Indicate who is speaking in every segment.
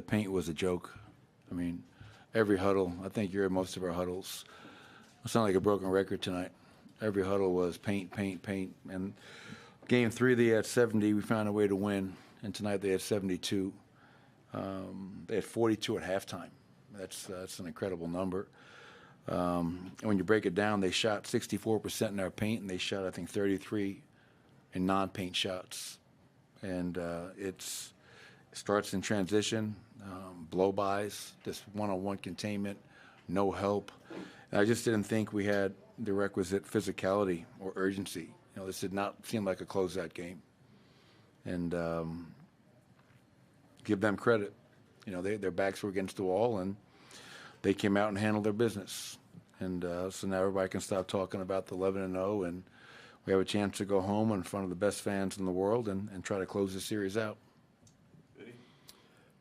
Speaker 1: paint was a joke. I mean, every huddle, I think you're in most of our huddles. It sounded like a broken record tonight. Every huddle was paint, paint, paint. And game 3, they had 70. We found a way to win. And tonight they had 72. They had 42 at halftime. That's an incredible number. And when you break it down, they shot 64% in our paint, and they shot, I think, 33 in non-paint shots. And it starts in transition, blow-bys, just one-on-one containment, no help. And I just didn't think we had the requisite physicality or urgency. You know, this did not seem like a closeout game. And give them credit. You know, their backs were against the wall, and they came out and handled their business. And so now everybody can stop talking about the 11-0, and we have a chance to go home in front of the best fans in the world and try to close the series out.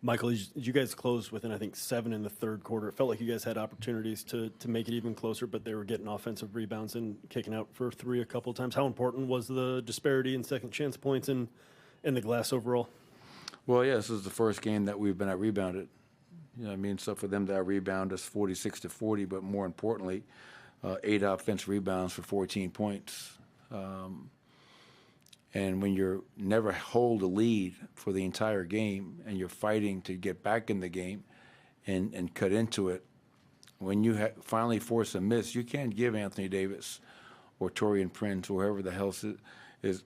Speaker 2: Michael, you guys closed within, I think, 7 in the third quarter. It felt like you guys had opportunities to make it even closer, but they were getting offensive rebounds and kicking out for 3 a couple of times. How important was the disparity in second chance points and the glass overall? Well,
Speaker 1: yeah, this is the first game that we've been out-rebounded. You know what I mean? So for them to out-rebound us 46-40, but more importantly, 8 offensive rebounds for 14 points. And when you're never hold a lead for the entire game and you're fighting to get back in the game and cut into it, when you finally force a miss, you can't give Anthony Davis or Torian Prince or whoever the hell is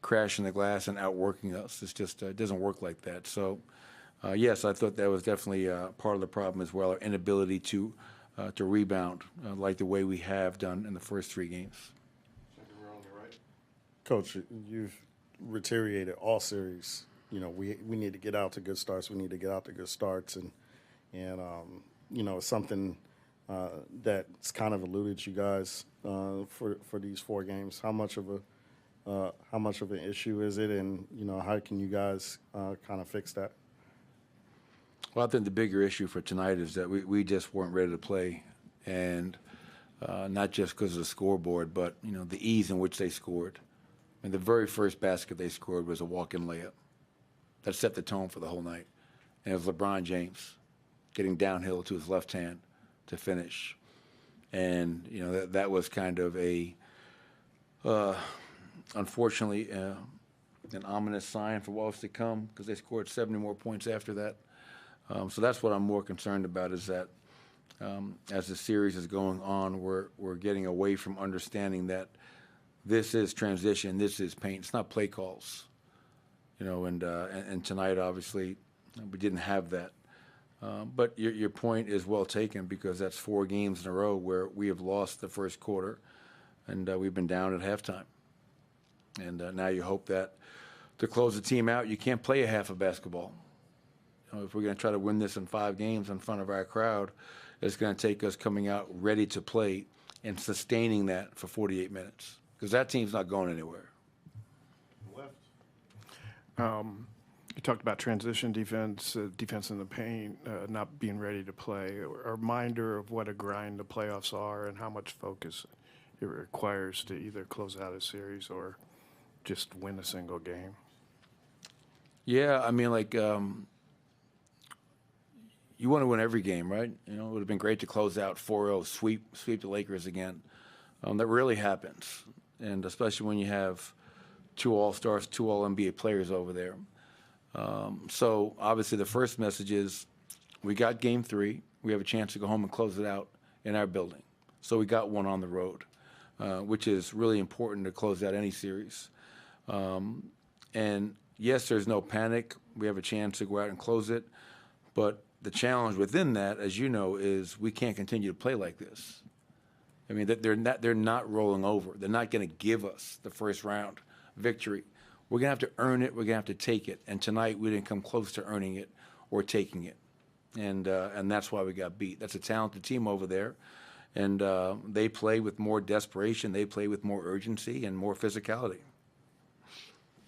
Speaker 1: crashing the glass and outworking us. It's just it doesn't work like that. So, yes, I thought that was definitely part of the problem as well, our inability to rebound like the way we have done in the first 3 games.
Speaker 3: Coach, you've reiterated all series. You know, we need to get out to good starts. We need to get out to good starts, and it's something that's kind of eluded you guys for these 4 games. How much of an issue is it, and how can you guys kind of fix that?
Speaker 1: Well, I think the bigger issue for tonight is that we just weren't ready to play, and not just because of the scoreboard, but the ease in which they scored. And the very first basket they scored was a walk-in layup. That set the tone for the whole night. And it was LeBron James getting downhill to his left hand to finish. And, that was kind of unfortunately, an ominous sign for what was to come because they scored 70 more points after that. So that's what I'm more concerned about is that as the series is going on, we're getting away from understanding that this is transition, this is paint. It's not play calls, and tonight, obviously, we didn't have that. But your point is well taken because that's 4 games in a row where we have lost the first quarter, and we've been down at halftime. And now you hope that to close the team out, you can't play a half of basketball. If we're going to try to win this in 5 games in front of our crowd, it's going to take us coming out ready to play and sustaining that for 48 minutes. Because that team's not going anywhere.
Speaker 4: You talked about transition defense, defense in the paint, not being ready to play. A reminder of what a grind the playoffs are and how much focus it requires to either close out a series or just win a single game.
Speaker 1: Yeah, I mean, you want to win every game, right? It would have been great to close out 4-0, sweep the Lakers again. That really happens. And especially when you have 2 All-Stars, 2 All-NBA players over there. So obviously the first message is we got game 3. We have a chance to go home and close it out in our building. So we got 1 on the road, which is really important to close out any series. And yes, there's no panic. We have a chance to go out and close it. But the challenge within that, as you know, is we can't continue to play like this. I mean, they're not rolling over. They're not going to give us the first round victory. We're going to have to earn it. We're going to have to take it. And tonight we didn't come close to earning it or taking it. And that's why we got beat. That's a talented team over there. And they play with more desperation. They play with more urgency and more physicality.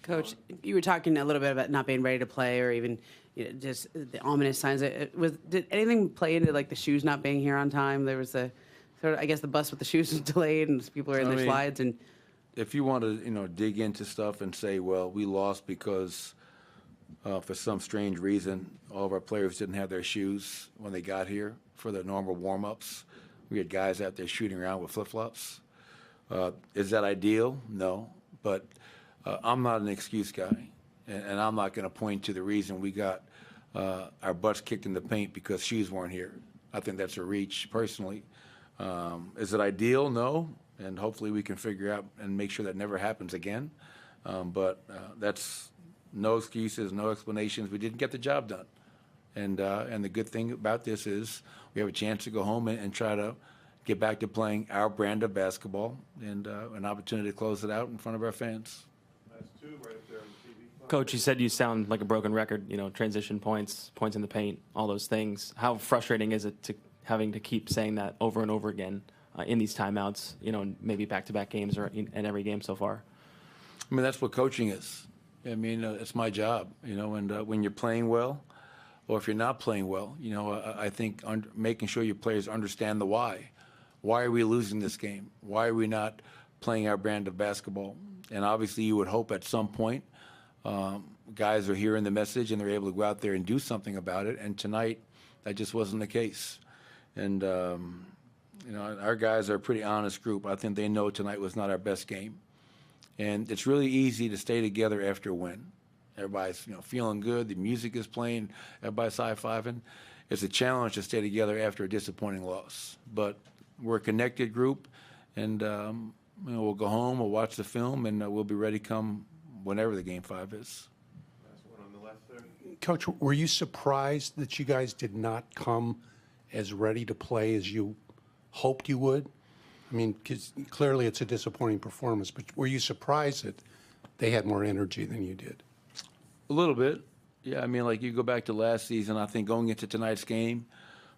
Speaker 5: Coach, you were talking a little bit about not being ready to play or even just the ominous signs. Did anything play into the shoes not being here on time? There was I guess the bus with the shoes was delayed and people are in their slides. And
Speaker 1: if you want to, dig into stuff and say, well, we lost because For some strange reason, all of our players didn't have their shoes when they got here for the normal warm-ups. We had guys out there shooting around with flip-flops. Is that ideal? No. But I'm not an excuse guy, and I'm not going to point to the reason we got our butts kicked in the paint because shoes weren't here. I think that's a reach, personally. Is it ideal? No. And hopefully we can figure out and make sure that never happens again. But that's no excuses, no explanations. We didn't get the job done. And the good thing about this is we have a chance to go home and try to get back to playing our brand of basketball and an opportunity to close it out in front of our fans.
Speaker 4: That's two right there on TV.
Speaker 6: Coach, you said you sound like a broken record, transition points, points in the paint, all those things. How frustrating is it to having to keep saying that over and over again in these timeouts, maybe back-to-back games or in every game so far?
Speaker 1: I mean, that's what coaching is. I mean, it's my job, and when you're playing well or if you're not playing well, I think making sure your players understand the why. Why are we losing this game? Why are we not playing our brand of basketball? And obviously you would hope at some point guys are hearing the message and they're able to go out there and do something about it. And tonight, that just wasn't the case. And, our guys are a pretty honest group. I think they know tonight was not our best game. And it's really easy to stay together after a win. Everybody's, feeling good. The music is playing. Everybody's high-fiving. It's a challenge to stay together after a disappointing loss. But we're a connected group, and we'll go home, we'll watch the film, and we'll be ready come whenever the Game 5 is.
Speaker 4: That's one on the left there.
Speaker 7: Coach, were you surprised that you guys did not come as ready to play as you hoped you would? I mean, 'cause clearly it's a disappointing performance, but were you surprised that they had more energy than you did?
Speaker 1: A little bit. Yeah, I mean, like you go back to last season, I think going into tonight's game,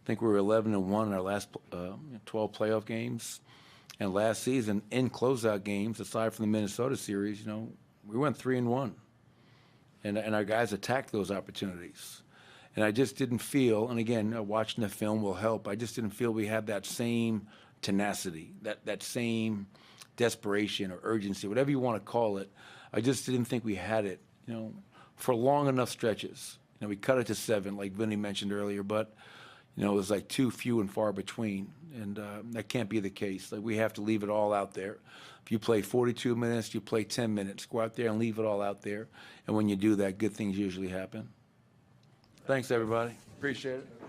Speaker 1: I think we were 11-1 in our last 12 playoff games. And last season, in closeout games, aside from the Minnesota series, we went 3-1. And our guys attacked those opportunities. And I just didn't feel, and again, watching the film will help, I just didn't feel we had that same tenacity, that same desperation or urgency, whatever you want to call it. I just didn't think we had it, for long enough stretches. We cut it to 7, like Vinny mentioned earlier, but it was like too few and far between, and that can't be the case. Like, we have to leave it all out there. If you play 42 minutes, you play 10 minutes. Go out there and leave it all out there, and when you do that, good things usually happen. Thanks, everybody. Appreciate it.